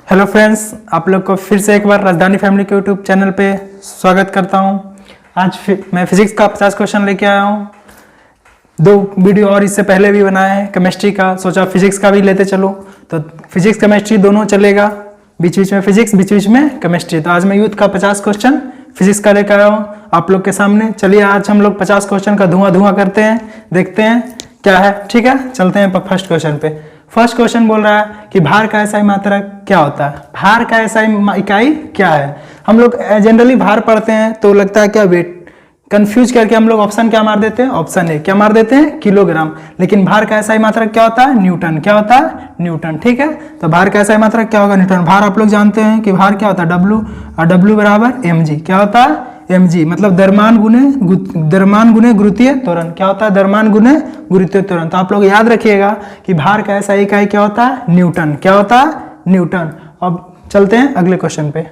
Hello friends, आप लोग को फिर से एक बार राजधानी फैमिली के यूट्यूब चैनल पे स्वागत करता हूं। आज मैं फिजिक्स का 50 क्वेश्चन लेके आया हूं। दो वीडियो और इससे पहले भी बनाए हैं केमिस्ट्री का, सोचा फिजिक्स का भी लेते चलो। तो फिजिक्स केमिस्ट्री दोनों चलेगा, बीच बीच में फिजिक्स, बीच बीच में केमिस्ट्री। तो आज मैं यूथ का 50 क्वेश्चन फिजिक्स का लेकर आया हूँ आप लोग के सामने। चलिए आज हम लोग 50 क्वेश्चन का धुआं करते हैं, देखते हैं क्या है। ठीक है, चलते हैं फर्स्ट क्वेश्चन पे। फर्स्ट क्वेश्चन बोल रहा है कि भार का एसआई मात्रक क्या होता है। भार का एसआई इकाई क्या है। हम लोग जनरली भार पढ़ते हैं तो लगता है क्या वेट, कंफ्यूज करके हम लोग ऑप्शन क्या मार देते हैं, ऑप्शन ए क्या मार देते हैं, किलोग्राम। लेकिन भार का एसआई मात्रक क्या होता है, न्यूटन। क्या होता है, न्यूटन। ठीक है, तो भार का एसआई मात्रक क्या होगा, न्यूटन। भार आप लोग जानते हैं कि भार क्या होता है, डब्ल्यू, और डब्ल्यू बराबर एम जी। क्या होता है, एम जी, मतलब द्रव्यमान गुणे गुरुत्वीय त्वरण। क्या होता है, द्रव्यमान गुणे गुरुत्वीय त्वरण। तो आप लोग याद रखिएगा कि भार का एसआई इकाई क्या होता है, न्यूटन। क्या होता है, न्यूटन। अब चलते हैं अगले क्वेश्चन पे।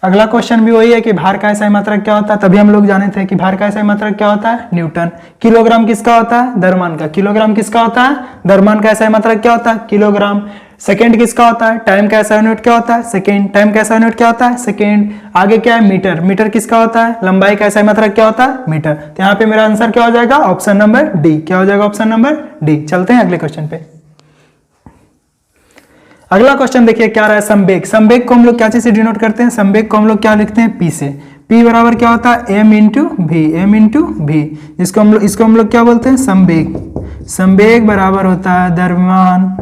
अगला क्वेश्चन भी वही है कि भार का एसआई मात्रक क्या होता है। तभी हम लोग जाने थे कि भार का एसआई मात्रक क्या होता है, न्यूटन। किलोग्राम किसका होता है, द्रव्यमान का। किलोग्राम किसका होता है, द्रव्यमान का एसआई मात्रक क्या होता है, किलोग्राम। सेकंड किसका होता है, टाइम का एसआई यूनिट क्या होता है, सेकंड। टाइम का एसआई यूनिट क्या होता है, सेकंड। आगे क्या है, मीटर। मीटर किसका होता है, लंबाई का एसआई मात्रक क्या होता है, मीटर। तो यहाँ पे मेरा आंसर क्या हो जाएगा, ऑप्शन नंबर डी। क्या हो जाएगा, ऑप्शन नंबर डी। चलते हैं अगले क्वेश्चन पे। अगला क्वेश्चन देखिए क्या रहा है, संवेग। संवेग को हम लोग क्या चीज से डिनोट करते हैं, संवेग को हम लोग क्या लिखते हैं, पी से। पी बराबर क्या होता है, एम इंटू भी। एम इंटू भी, इसको हम लोग क्या बोलते हैं, संवेग। संवेग बराबर होता है द्रव्यमान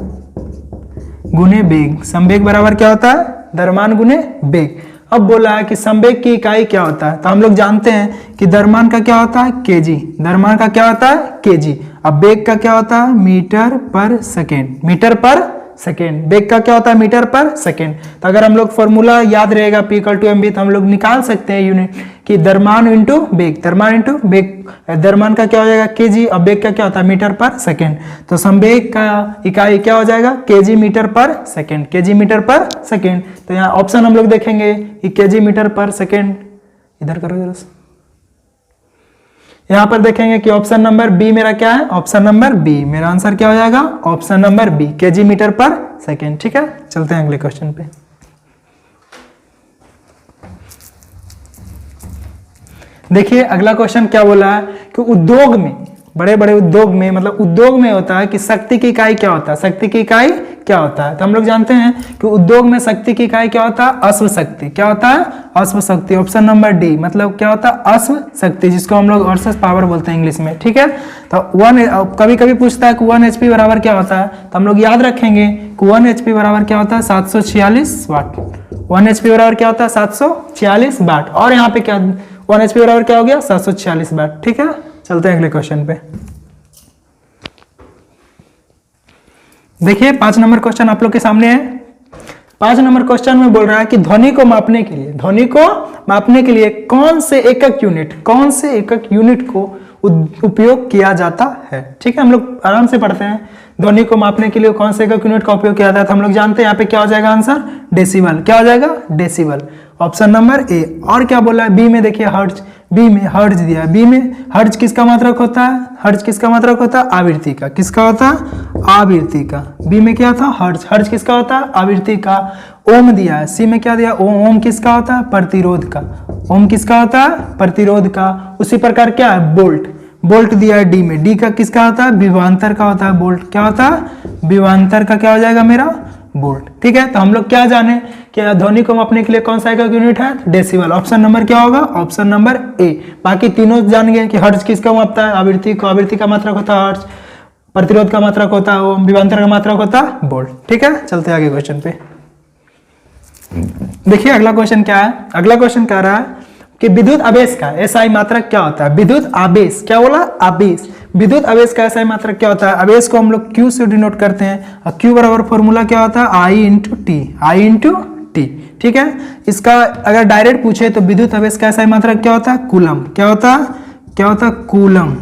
गुने वेग। संवेग बराबर क्या होता है, द्रव्यमान गुने वेग। अब बोला है कि संवेग की इकाई क्या होता है, तो हम लोग जानते हैं कि द्रव्यमान का क्या होता है, केजी। द्रव्यमान का क्या होता है, केजी। अब वेग का क्या होता है, metre per second. Metre per second. वेग का क्या होता है, मीटर पर सेकेंड। तो अगर हम लोग फॉर्मूला याद रहेगा P = mv, तो हम लोग निकाल सकते हैं यूनिट कि द्रव्यमान इंटू वेग। द्रव्यमान इंटू वेग, द्रव्यमान का क्या हो जाएगा, केजी। अब वेग का क्या होता है, मीटर पर सेकेंड। तो संवेग का इकाई क्या हो जाएगा, KG metre per second. KG metre per second. तो यहाँ ऑप्शन हम लोग देखेंगे कि केजी मीटर पर सेकेंड। इधर करो जरा, यहां पर देखेंगे कि ऑप्शन नंबर बी मेरा क्या है, ऑप्शन नंबर बी। मेरा आंसर क्या हो जाएगा, option number B, KG metre per second. ठीक है, चलते हैं अगले क्वेश्चन पे। देखिए अगला क्वेश्चन क्या बोला है कि उद्योग में, बड़े बड़े उद्योग में, मतलब उद्योग में होता है कि शक्ति की इकाई क्या होता है। शक्ति की इकाई क्या होता है, तो हम लोग जानते हैं कि उद्योग में शक्ति की इकाई क्या होता है, अश्व शक्ति। क्या होता है, अश्व शक्ति। ऑप्शन नंबर डी, मतलब क्या होता है, अश्व शक्ति, जिसको हम लोग वर्सेस पावर बोलते हैं इंग्लिश में। ठीक है, तो कभी कभी पूछता है कि 1 HP बराबर क्या होता है, तो हम लोग याद रखेंगे कि 1 HP बराबर क्या होता है, 746 वाट। 1 HP बराबर क्या होता है, 746 वाट। और यहाँ पे क्या, 1 HP बराबर क्या हो गया, 746 वाट। ठीक है, चलते हैं अगले क्वेश्चन पे। देखिए 5 नंबर क्वेश्चन आप लोग के सामने है। 5 नंबर क्वेश्चन में बोल रहा है कि ध्वनि को मापने के लिए कौन से एकक यूनिट को उपयोग किया जाता है। ठीक है, हम लोग आराम से पढ़ते हैं। ध्वनि को मापने के लिए कौन से एकक यूनिट का उपयोग किया जाता है, तो हम लोग जानते हैं यहाँ पे क्या हो जाएगा आंसर, डेसिबल। क्या हो जाएगा, डेसिबल। ऑप्शन नंबर ए। और क्या बोला है, बी में देखिए हर्ट्ज। बी में हर्ट्ज दिया है। बी में हर्ट्ज किसका मात्रक होता है, हर्ट्ज किसका मात्रक होता है, आवृत्ति का। किसका होता है, आवृत्ति का। बी में क्या था, हर्ट्ज। हर्ट्ज किसका होता है, आवृत्ति का। ओम दिया है, सी में क्या दिया, ओम किसका होता है, प्रतिरोध का। ओम किसका होता है, प्रतिरोध का। उसी प्रकार क्या है, बोल्ट। बोल्ट दिया है डी में। डी का किसका होता है, विभवांतर का होता है बोल्ट। क्या होता है, विभवांतर का। क्या हो जाएगा मेरा, बोल्ट। ठीक है, तो हम लोग क्या जाने कि ध्वनि को मापने के लिए कौन सा एकक यूनिट है, डेसिबल। ऑप्शन नंबर क्या होगा, ऑप्शन नंबर ए। बाकी तीनों जान गए कि हर्ट्ज किसका मापता है, आवृत्ति को। आवृत्ति का मात्रक होता है हर्ट्ज, प्रतिरोध का मात्रक होता है ओम, विभवांतर का मात्रक होता है बोल्ट। ठीक है, चलते आगे क्वेश्चन पे। देखिए अगला क्वेश्चन क्या है। अगला क्वेश्चन कह रहा है कि विद्युत आवेश का एसआई मात्रक क्या होता है। विद्युत आवेश, क्या बोला, आवेश। विद्युत आवेश का एसआई मात्रक क्या होता है। आवेश को हम लोग क्यू से डिनोट करते हैं, और क्यू बराबर फॉर्मूला क्या होता है, आई इंटू टी। आई इंटू टी। ठीक है, इसका अगर डायरेक्ट पूछे तो विद्युत आवेश का एसआई मात्रक क्या होता है, कूलम। क्या होता है, क्या होता है, कूलम।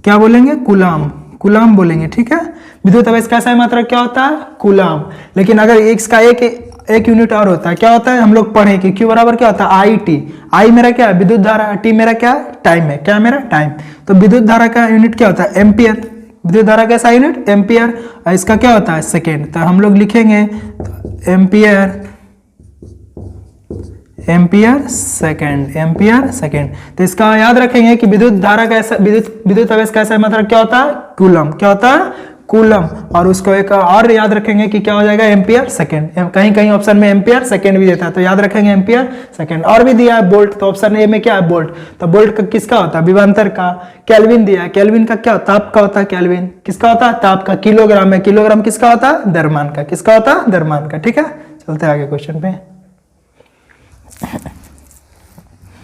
क्या बोलेंगे, कूलम। कूलम बोलेंगे। ठीक है, विद्युत आवेश का एसआई मात्रक क्या होता है, कूलम। लेकिन अगर इसका एक एक यूनिट और होता है, क्या होता है हम लोग पढ़े कि Q बराबर क्या होता है आई टी। आई मेरा क्या है विद्युत धारा, टी मेरा क्या है टाइम है, क्या मेरा टाइम। तो विद्युत धारा का यूनिट क्या होता है एम्पियर, विद्युत धारा कैसा यूनिट एम्पियर, और इसका क्या होता है सेकेंड। तो हम लोग लिखेंगे एम्पियर, एम्पियर सेकेंड। तो इसका याद रखेंगे कि विद्युत धारा का ऐसा विद्युत आवेश का ऐसा मात्रक क्या होता है कूलम, क्या होता है कूलम। और उसको एक और याद रखेंगे कि क्या हो जाएगा एम्पियर सेकेंड। कहीं कहीं ऑप्शन में एम्पियर सेकेंड भी देता है, तो याद रखेंगे एम्पियर सेकेंड। और भी दिया है बोल्ट, तो ऑप्शन ए में क्या है बोल्ट। तो बोल्ट का किसका होता है विभवांतर का। केल्विन दिया है, केल्विन का क्या ताप का होता है, केल्विन किसका होता है ताप का। किलोग्राम है, किलोग्राम किसका होता है द्रव्यमान का, किसका होता है द्रव्यमान का। ठीक है, चलते हैं आगे क्वेश्चन पे।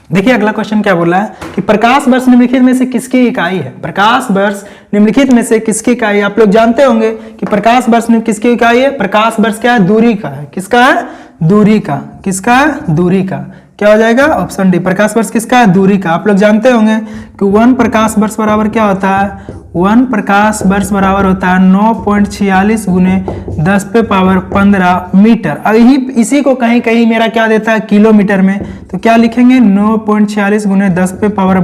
देखिए अगला क्वेश्चन क्या बोला है कि प्रकाश वर्ष निम्नलिखित में से किसकी इकाई है। प्रकाश वर्ष निम्नलिखित में से किसकी इकाई है। आप लोग जानते होंगे कि प्रकाश वर्ष में किसकी इकाई है। प्रकाश वर्ष क्या है दूरी का है, किसका है दूरी का, किसका है दूरी का। क्या हो जाएगा ऑप्शन डी, प्रकाश वर्ष किसका है दूरी का। आप लोग जानते होंगे कि 1 प्रकाश वर्ष बराबर क्या होता है, 1 प्रकाश वर्ष बराबर होता है 9.46 गुने 10 पे पावर 15 मीटर। अब इसी को कहीं कहीं मेरा क्या देता है किलोमीटर में, तो क्या लिखेंगे 9.46 गुने 10 पे पावर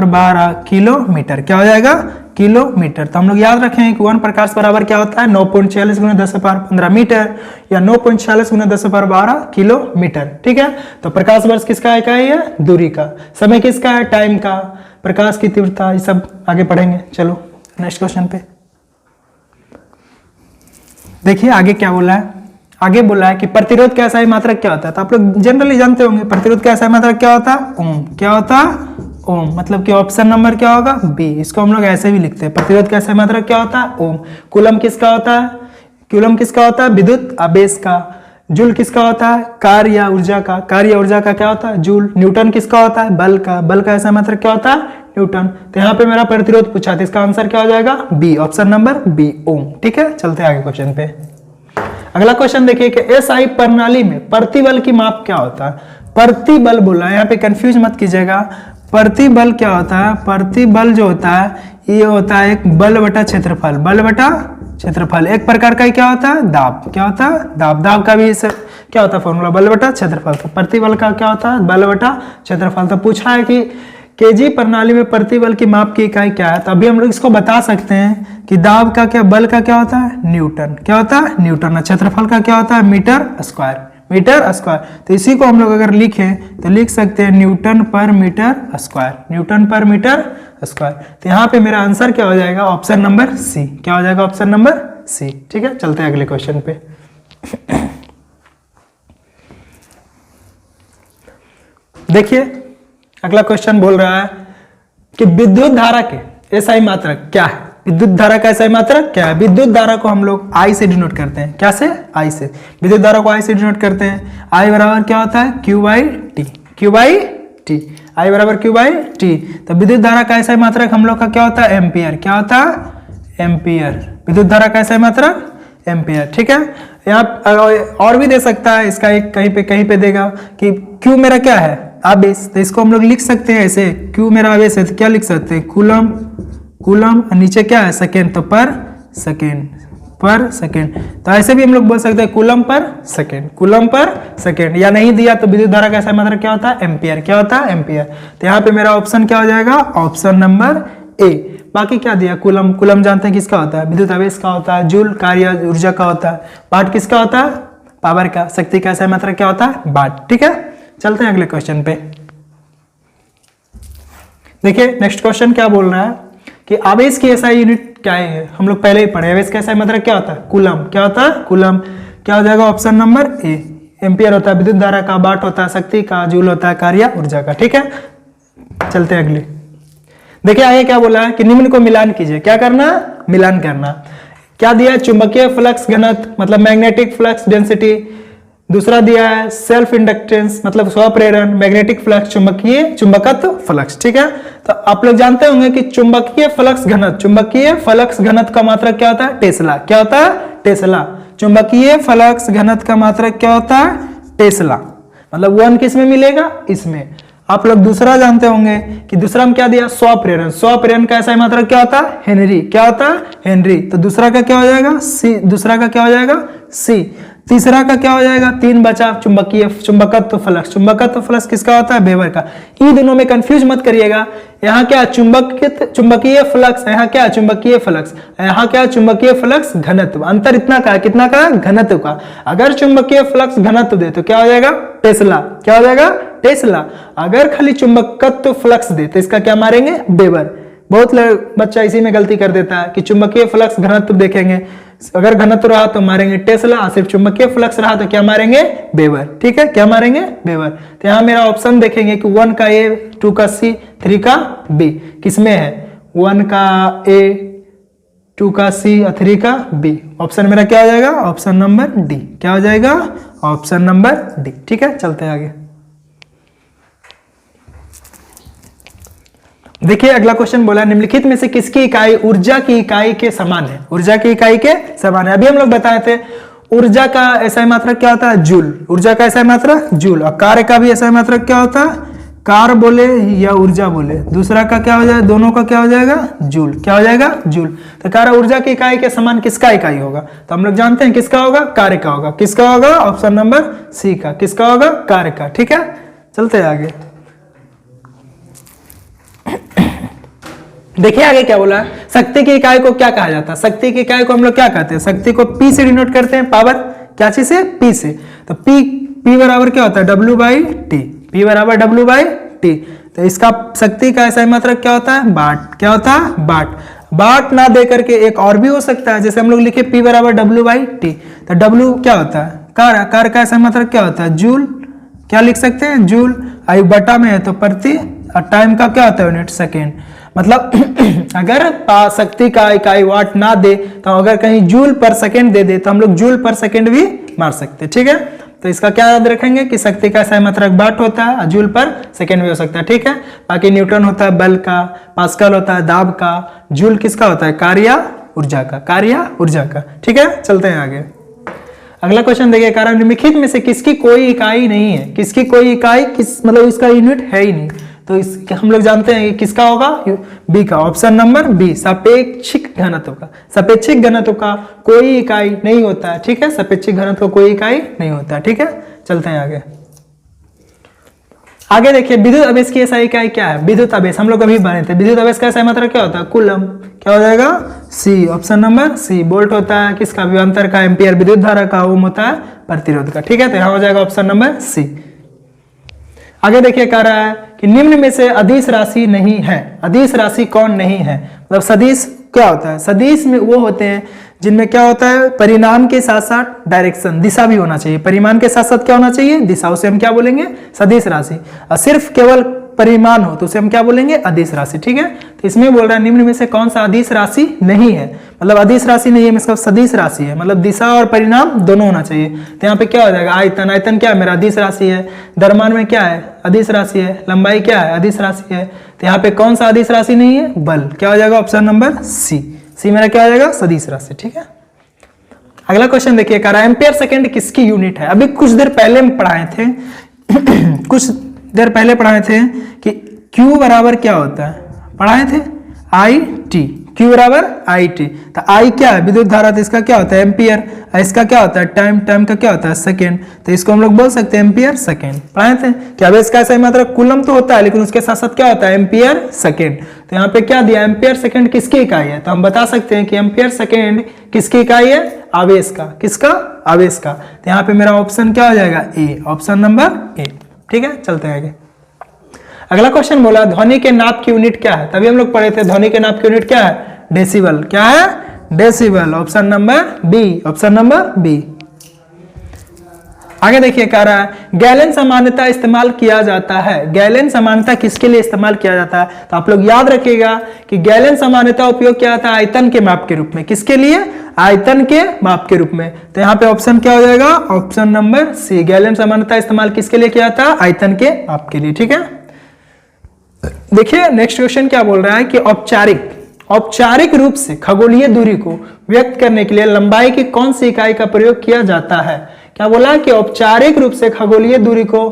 12 किलोमीटर। क्या हो जाएगा किलोमीटर। तो हम लोग याद रखें कि 1 प्रकाश बराबर क्या होता है 9.46 गुने 10 पे पावर 15 मीटर, या 9.46 गुने 10 पे पावर 12 किलोमीटर। ठीक है, तो प्रकाश वर्ष किसका इकाई है दूरी का। समय किसका है टाइम का। प्रकाश की तीव्रता, ये सब आगे पढ़ेंगे। चलो नेक्स्ट क्वेश्चन पे देखिए आगे क्या बोला है। आगे बोला है कि प्रतिरोध का ऐसा ही मात्रक क्या होता है। तो आप लोग जनरली जानते होंगे प्रतिरोध का ऐसा मात्रक क्या होता है ओम, क्या होता है ओम। मतलब कि ऑप्शन नंबर क्या होगा बी। इसको हम लोग ऐसे भी लिखते हैं प्रतिरोध का ऐसा मात्रक क्या होता है ओम। कूलम किसका होता है, कूलम किसका होता है विद्युत आवेश का। जूल किसका होता है कार्य या ऊर्जा का, कार्य या ऊर्जा का क्या होता है जूल। न्यूटन किसका होता है बल का, बल का ऐसा मात्रक क्या होता है न्यूटन। तो यहाँ पे मेरा प्रतिरोध पूछा था, इसका आंसर क्या हो जाएगा बी, ऑप्शन नंबर बी ओम। ठीक है, चलते हैं आगे क्वेश्चन पे। अगला क्वेश्चन देखिए कि एसआई प्रणाली में प्रतिबल की माप क्या होता है। प्रतिबल बोला है, यहाँ पे कंफ्यूज मत कीजिएगा। प्रतिबल क्या होता है, प्रतिबल जो होता है ये होता है एक बल बटा क्षेत्रफल, बल बटा क्षेत्रफल। एक प्रकार का क्या होता है दाब, क्या होता है दाब। दाब का भी क्या होता है फॉर्मूला बल बटा क्षेत्रफल। तो प्रतिबल का क्या होता है बल बटा क्षेत्रफल। तो पूछा है कि केजी प्रणाली में प्रतिबल की माप की इकाई क्या है। तो अभी हम लोग इसको बता सकते हैं कि दाब का क्या बल का क्या होता है न्यूटन, क्या होता है न्यूटन। क्षेत्रफल का क्या होता है मीटर स्क्वायर, मीटर स्क्वायर। तो इसी को हम लोग अगर लिखें तो लिख सकते हैं न्यूटन पर मीटर स्क्वायर, न्यूटन पर मीटर स्क्वायर। तो यहाँ पे मेरा आंसर क्या हो जाएगा ऑप्शन नंबर सी, क्या हो जाएगा ऑप्शन नंबर सी। ठीक है, चलते हैं अगले क्वेश्चन पे। देखिए अगला क्वेश्चन बोल रहा है कि विद्युत धारा के एसआई मात्रक क्या है। विद्युत धारा का एसआई मात्रक क्या है। विद्युत धारा को हम लोग आई से डिनोट करते हैं, क्या से आई से। विद्युत धारा को आई से डिनोट करते हैं। आई बराबर क्या होता है q by t, q by t, i बराबर क्यू बाई टी। तो विद्युत धारा का एसआई मात्रक हम लोग का क्या होता है एम्पियर, क्या होता है एम्पियर। विद्युत धारा का एसआई मात्रक एम्पियर। ठीक है, यहाँ और भी दे सकता है, इसका एक कहीं पे देगा कि क्यू मेरा क्या है आवेश। तो इसको हम लोग लिख सकते हैं ऐसे, क्यू मेरा आवेश है तो क्या लिख सकते हैं कूलम, कूलम और नीचे क्या है सेकेंड, तो पर सेकेंड, पर सेकेंड। तो ऐसे भी हम लोग बोल सकते हैं coulomb per second, coulomb per second. या नहीं दिया तो विद्युत धारा का ऐसा मात्रक क्या होता है एम्पियर, क्या होता है एम्पियर। तो यहाँ पे मेरा ऑप्शन क्या हो जाएगा ऑप्शन नंबर ए। बाकी क्या दिया कूलम, कूलम जानते हैं किसका होता है विद्युत आवेश का होता है। जूल कार्य ऊर्जा का होता है। वाट किसका होता है पावर का। शक्ति का ऐसा मात्रक क्या होता है वाट। ठीक है, चलते हैं अगले क्वेश्चन पे। देखिए नेक्स्ट क्वेश्चन क्या बोल रहा है कि आवेश की एसआई यूनिट क्या है। हम लोग पहले ही पढ़े आवेश का एसआई मात्रक क्या होता है कूलम, क्या होता है कूलम। क्या हो जाएगा ऑप्शन नंबर ए। एम्पियर होता है विद्युत धारा का, वाट होता है शक्ति का, जूल होता है कार्य ऊर्जा का। ठीक है, चलते हैं अगले। देखिए आगे क्या बोला है कि निम्न को मिलान कीजिए। क्या करना मिलान करना। क्या दिया चुंबकीय फ्लक्स घनत्व मतलब मैग्नेटिक फ्लक्स डेंसिटी। दूसरा दिया है सेल्फ इंडक्टेंस मतलब स्वप्रेरण, मैग्नेटिक फ्लक्स चुंबकीय चुंबकत्व फ्लक्स। ठीक है, तो आप लोग जानते होंगे कि चुंबकीय फ्लक्स घनत्व, चुंबकीय फ्लक्स घनत्व का मात्रक क्या होता है टेस्ला, क्या होता है टेस्ला। चुंबकीय फ्लक्स घनत्व का मात्रक क्या होता है टेस्ला। मतलब 1 किस में मिलेगा इसमें। आप लोग दूसरा जानते होंगे कि दूसरा में क्या दिया स्वप्रेरण, स्वप्रेरण का ऐसा मात्रक क्या होता है हेनरी, क्या होता है हेनरी। तो दूसरा का क्या हो जाएगा सी, दूसरा का क्या हो जाएगा सी। तीसरा का क्या हो जाएगा, 3 बचा चुंबकीय चुंबकत्व फ्लक्स। चुंबकत्व फ्लक्स किसका होता है, वेबर का। इन दोनों में कंफ्यूज मत करिएगा, यहाँ क्या चुंबकीय फ्लक्स, यहाँ क्या चुंबकीय फ्लक्स, यहाँ क्या चुंबकीय फ्लक्स घनत्व। अंतर इतना का कितना का, घनत्व का। अगर चुंबकीय फ्लक्स घनत्व दे तो क्या हो जाएगा, टेस्ला। क्या हो जाएगा, टेस्ला। अगर खाली चुंबकत्व फ्लक्स दे तो इसका क्या मारेंगे, वेबर। बहुत बच्चा इसी में गलती कर देता है कि चुंबकीय फ्लक्स घनत्व देखेंगे, अगर घनत्व रहा तो मारेंगे टेस्ला, सिर्फ चुंबकीय फ्लक्स रहा तो क्या मारेंगे, वेबर। ठीक है, क्या मारेंगे, वेबर। तो यहाँ मेरा ऑप्शन देखेंगे कि 1 का ए, 2 का सी, 3 का बी किसमें है, 1 का ए, 2 का सी और 3 का बी। ऑप्शन मेरा क्या हो जाएगा, ऑप्शन नंबर डी। क्या हो जाएगा, ऑप्शन नंबर डी। ठीक है, चलते हैं आगे। देखिए अगला क्वेश्चन बोला, निम्नलिखित में से किसकी इकाई ऊर्जा की इकाई के समान है। ऊर्जा की इकाई के समान है। अभी हम लोग बताए थे ऊर्जा का एसआई मात्रक क्या होता है, जूल। ऊर्जा का एसआई मात्रक जूल, और कार्य का भी एसआई मात्रक क्या होता है, कार्य बोले या ऊर्जा बोले, दूसरा का क्या हो जाएगा, दोनों का क्या हो जाएगा, जूल। क्या हो जाएगा, जूल। तो कार्य ऊर्जा की इकाई के समान किसका इकाई होगा, तो हम लोग जानते हैं किसका होगा, कार्य का होगा। किसका होगा, ऑप्शन नंबर सी का। किसका होगा, कार्य का। ठीक है, चलते हैं आगे। देखिए आगे क्या बोला है, शक्ति की इकाई को क्या कहा जाता है। शक्ति की इकाई को हम लोग क्या कहते हैं, शक्ति को पी से डिनोट करते हैं, पावर क्या चीज से, पी से। तो पी बराबर क्या होता है, डब्ल्यू बाई टी। पी बराबर डब्ल्यू बाई टी। तो इसका शक्ति का ऐसा मात्रक क्या होता है, वाट। क्या होता है, वाट। वाट ना दे करके एक और भी हो सकता है, जैसे हम लोग लिखे पी बराबर डब्ल्यू बाई टी। तो डब्ल्यू क्या होता है, कार्य। कार्य का ऐसा मात्रक क्या होता है, जूल। क्या लिख सकते हैं, जूल। आयु बटा में है तो प्रति, और टाइम का क्या होता है, यूनिट सेकेंड। मतलब अगर शक्ति का इकाई वाट ना दे तो अगर कहीं जूल पर सेकंड दे दे तो हम लोग जूल पर सेकंड भी मार सकते हैं। ठीक है, तो इसका क्या याद रखेंगे कि शक्ति का सही मात्रक वाट होता है और जूल पर सेकंड भी हो सकता है। ठीक है, बाकी न्यूटन होता है बल का, पास्कल होता है दाब का, जूल किसका होता है, कार्य ऊर्जा का। कार्य ऊर्जा का। ठीक है, चलते हैं आगे। अगला क्वेश्चन देखिए, कारण निम्नलिखित में से किसकी कोई इकाई नहीं है। किसकी कोई इकाई, किस मतलब इसका यूनिट है ही नहीं। तो इस हम लोग जानते हैं कि किसका होगा, बी का। ऑप्शन नंबर बी, सापेक्षिक घनत्व का। सापेक्षिक घनत्व का कोई इकाई नहीं होता है। ठीक है, सापेक्षिक घनत्व का कोई इकाई नहीं होता है। ठीक है, चलते हैं आगे। आगे देखिए, विद्युत आवेश की ऐसा इकाई क्या है, विद्युत आवेश। हम लोग अभी बने थे, विद्युत आवेश का ऐसा मात्रक क्या होता है, कूलम। क्या हो जाएगा, C. Option number C. Volt होता है किसका, विभवांतर का। एम्पियर विद्युत धारा का। ओम होता है प्रतिरोध का। ठीक है, तो यहाँ हो जाएगा ऑप्शन नंबर सी। आगे देखिए, कह रहा है कि निम्न में से अदिश राशि नहीं है। अदिश राशि कौन नहीं है, मतलब सदिश क्या होता है, सदिश में वो होते हैं जिनमें क्या होता है, परिमाण के साथ साथ डायरेक्शन, दिशा भी होना चाहिए। परिमाण के साथ साथ क्या होना चाहिए, दिशा। उसे हम क्या बोलेंगे, सदिश राशि। और सिर्फ केवल परिमाण हो तो उसे हम क्या बोलेंगे, अदिश राशि। ठीक है, तो इसमें बोल रहा है निम्न में से कौन सा अदिश राशि नहीं है, मतलब अदिश राशि नहीं है, मतलब सदिश राशि है, मतलब दिशा और परिणाम दोनों होना चाहिए। तो यहाँ पे क्या हो जाएगा, आयतन। आयतन क्या है, मेरा अदिश राशि है। द्रव्यमान में क्या है, अदिश राशि है। लंबाई क्या है, अदिश राशि है। तो यहाँ पे कौन सा अदिश राशि नहीं है, बल। क्या हो जाएगा, ऑप्शन नंबर सी। सी मेरा क्या हो जाएगा, सदिश राशि। ठीक है, अगला क्वेश्चन देखिए, कह रहा है एम्पियर सेकेंड किसकी यूनिट है। अभी कुछ देर पहले हम पढ़ाए थे कुछ देर पहले पढ़ाए थे कि Q बराबर क्या होता है, पढ़ाए थे आई टी। Q बराबर आई टी। तो आई क्या है, विद्युत धारा। तो इसका क्या होता है, एम्पियर। इसका क्या होता है, टाइम। टाइम का क्या होता है, सेकेंड। तो इसको हम लोग बोल सकते हैं एम्पियर सेकेंड। पढ़ाए थे क्या, इसका सही मात्रक कूलम तो होता है, लेकिन उसके साथ साथ क्या होता है, एम्पियर सेकेंड। तो यहाँ पे क्या दिया, एम्पियर सेकेंड किसकी इकाई है, तो हम बता सकते हैं कि एम्पियर सेकेंड किसकी इकाई है, आवेश का। किसका, आवेश का। तो यहाँ पे मेरा ऑप्शन क्या हो जाएगा, ए। ऑप्शन नंबर ए। ठीक है, चलते हैं आगे। अगला क्वेश्चन बोला ध्वनि के नाप की यूनिट क्या है। तभी हम लोग पढ़े थे ध्वनि के नाप की यूनिट क्या है, डेसिबल। क्या है, decibel. Option number B. Option number B. आगे देखिए, कह रहा है गैलन समानता इस्तेमाल किया जाता है। गैलन समानता किसके लिए इस्तेमाल किया जाता है, तो आप लोग याद रखिएगा कि गैलन समानता उपयोग किया जाता है आयतन के माप के रूप में। किसके लिए, आयतन के माप के रूप में। तो यहाँ पे ऑप्शन क्या हो जाएगा, ऑप्शन नंबर सी। गैलन समानता इस्तेमाल किसके लिए किया था, आयतन के माप के लिए। ठीक है, देखिए नेक्स्ट क्वेश्चन क्या बोल रहा है कि औपचारिक रूप से खगोलीय दूरी को व्यक्त करने के लिए लंबाई की कौन सी इकाई का प्रयोग किया जाता है। क्या बोला कि औपचारिक रूप से खगोलीय दूरी को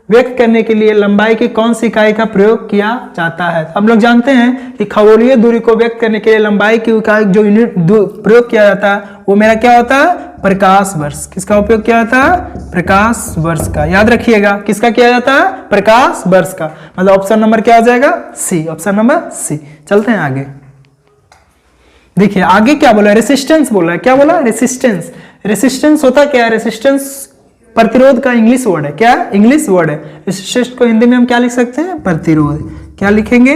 व्यक्त करने के लिए लंबाई की कौन सी इकाई का प्रयोग किया जाता है? हम लोग जानते हैं कि खगोलीय दूरी को व्यक्त करने के लिए लंबाई की इकाई जो यूनिट प्रयोग किया जाता है वो मेरा क्या होता है? प्रकाश वर्ष। किसका उपयोग किया जाता है? प्रकाश वर्ष का। याद रखिएगा किसका किया जाता है? प्रकाश वर्ष का। मतलब ऑप्शन नंबर क्या आ जाएगा? सी। Option number C. चलते हैं आगे। देखिए आगे क्या बोला? रेसिस्टेंस बोला है। क्या बोला? रेसिस्टेंस। रेसिस्टेंस होता क्या है? रेसिस्टेंस प्रतिरोध का इंग्लिश वर्ड है। क्या? इंग्लिश वर्ड है। रेसिस्टेंस को हिंदी में हम क्या लिख सकते हैं? प्रतिरोध। क्या लिखेंगे?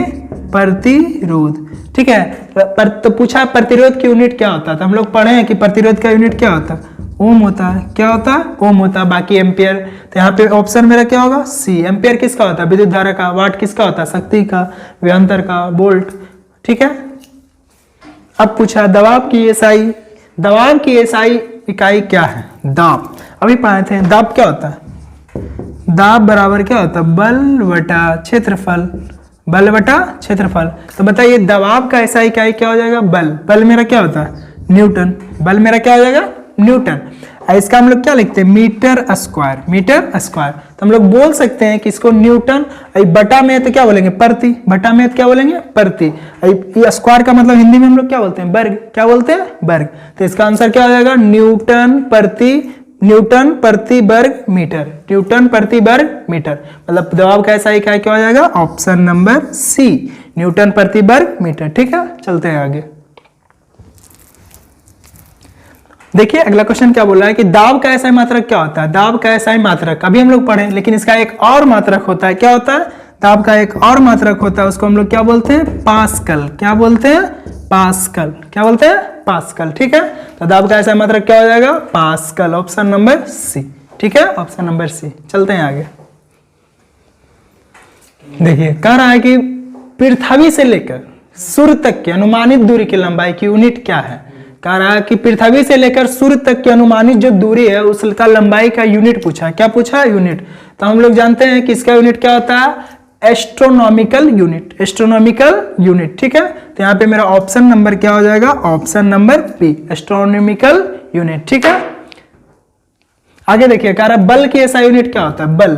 प्रतिरोध। ठीक है। तो पूछा प्रतिरोध की यूनिट क्या होता है, तो हम लोग पढ़े हैं कि प्रतिरोध का यूनिट क्या होता है? ओम होता है। क्या होता है? ओम होता है। बाकी एम्पियर। तो यहाँ पे ऑप्शन मेरा क्या होगा? सी। एम्पियर किसका होता है? विद्युत धारा का। वाट किसका होता है? शक्ति का। विभवांतर का। वोल्ट। ठीक है। अब पूछा दबाव की एसआई। दबाव की एसआई इकाई क्या है? दाब। अभी पढ़े थे दाब क्या होता है? दाब बराबर क्या होता है? बल बटा क्षेत्रफल। बल बटा क्षेत्रफल। तो बताइए दबाव का एसआई इकाई क्या हो जाएगा? बल। बल मेरा क्या होता है? न्यूटन। बल मेरा क्या हो जाएगा? न्यूटन। इसका हम लोग क्या लिखते हैं? Metre square. Metre square. तो हम लोग बोल सकते हैं कि इसको न्यूटन, बटा में तो क्या बोलेंगे? प्रति। बटा में तो क्या बोलेंगे? प्रति। स्क्वायर का मतलब हिंदी में हम लोग क्या बोलते हैं? वर्ग। क्या बोलते हैं? वर्ग। तो इसका आंसर क्या हो जाएगा? न्यूटन प्रति वर्ग मीटर। न्यूटन प्रति वर्ग मीटर। मतलब दबाव का ऐसा इकाई क्या हो जाएगा? ऑप्शन नंबर सी। न्यूटन प्रति वर्ग मीटर। ठीक है। चलते हैं आगे। देखिए अगला क्वेश्चन क्या बोला है कि दाब का एसआई मात्रक क्या होता है? दाब का एसआई मात्रक अभी हम लोग पढ़े, लेकिन इसका एक और मात्रक होता है। क्या होता है? दाब का एक और मात्रक होता है, उसको हम लोग क्या बोलते हैं? पास्कल। क्या बोलते हैं? पास्कल। क्या बोलते हैं? पास्कल। ठीक है। तो दाब का एसआई मात्रक क्या हो जाएगा? पास्कल। Option number C. ठीक है। Option number C. चलते हैं आगे। देखिए कह रहा है कि पृथ्वी से लेकर सूर्य तक की अनुमानित दूरी की लंबाई की यूनिट क्या है? कह रहा है कि पृथ्वी से लेकर सूर्य तक की अनुमानित जो दूरी है उसका लंबाई का यूनिट पूछा है। क्या पूछा है? यूनिट। तो हम लोग जानते हैं कि इसका यूनिट क्या होता है? Astronomical unit. Astronomical unit. ठीक है। तो यहाँ पे मेरा ऑप्शन नंबर क्या हो जाएगा? Option number B. Astronomical unit. ठीक है। आगे देखिए कह रहा है बल की ऐसा यूनिट क्या होता है? बल।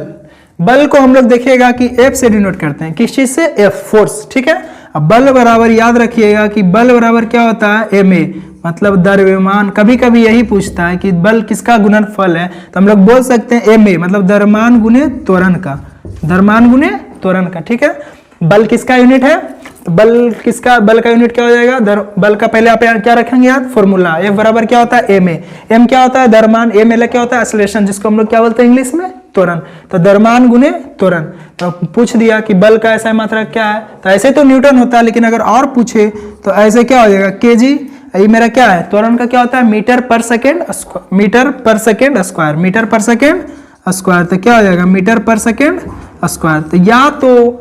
बल को हम लोग देखिएगा कि एफ से डिनोट करते हैं। किस चीज से? एफ। फोर्स। ठीक है। अब बल बराबर याद रखिएगा कि बल बराबर क्या होता है? एम ए, मतलब द्रव्यमान। कभी कभी यही पूछता है कि बल किसका गुणनफल है, तो हम लोग बोल सकते हैं एम ए, मतलब द्रव्यमान गुने त्वरण का। द्रव्यमान गुने त्वरण का। ठीक है। बल किसका यूनिट है? बल किसका? बल का यूनिट क्या हो जाएगा? बल का पहले आप क्या रखेंगे याद? फॉर्मूला। एफ बराबर क्या होता है? M A. एम क्या होता है? द्रव्यमान। एम एल क्या होता है? एक्सेलरेशन, जिसको हम लोग क्या बोलते हैं इंग्लिश में? त्वरण। तो द्रव्यमान गुने त्वरण। तो पूछ दिया कि बल का ऐसा मात्रक क्या है, तो ऐसे तो न्यूटन होता है, लेकिन अगर और पूछे तो ऐसे क्या हो जाएगा? केजी। ये मेरा क्या है? त्वरण का क्या होता है? Metre per second. Metre per second square. Metre per second square. तो क्या हो जाएगा? Metre per second square. तो या तो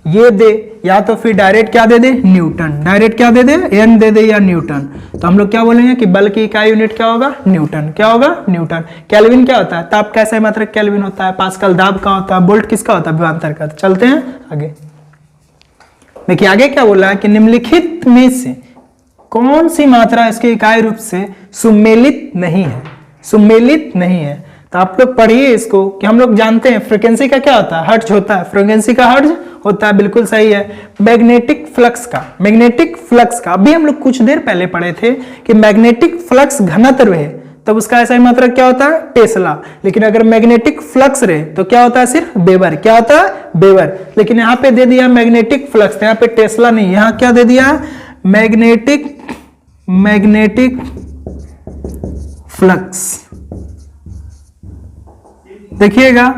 ये दे या तो फिर डायरेक्ट क्या दे दे? न्यूटन। डायरेक्ट क्या दे दे? एन दे दे या न्यूटन। तो हम लोग क्या बोलेंगे कि बल की इकाई यूनिट क्या होगा? न्यूटन। क्या होगा? न्यूटन। केल्विन क्या होता है? ताप का ऐसा मात्रक केल्विन होता है। पास्कल दाब का होता है। वोल्ट किसका होता है? विभवांतर का। चलते हैं आगे। देखिए आगे क्या बोला है कि निम्नलिखित में से कौन सी मात्रा इसके इकाई रूप से सुमेलित नहीं है? सुमेलित नहीं है। तो आप लोग पढ़िए इसको कि हम लोग जानते हैं फ्रीक्वेंसी का क्या होता है? हर्ट्ज होता है। फ्रीक्वेंसी का हर्ट्ज होता है। बिल्कुल सही है। मैग्नेटिक फ्लक्स का। मैग्नेटिक फ्लक्स का अभी हम लोग कुछ देर पहले पढ़े थे कि मैग्नेटिक फ्लक्स घनत्व है तब उसका ऐसा मात्रक क्या होता है? टेस्ला। लेकिन अगर मैग्नेटिक फ्लक्स रहे तो क्या होता है? सिर्फ वेबर। क्या होता है? वेबर। लेकिन यहाँ पे दे दिया मैग्नेटिक फ्लक्स, यहाँ पे टेस्ला नहीं, यहाँ क्या दे दिया? Magnetic flux. देखिएगा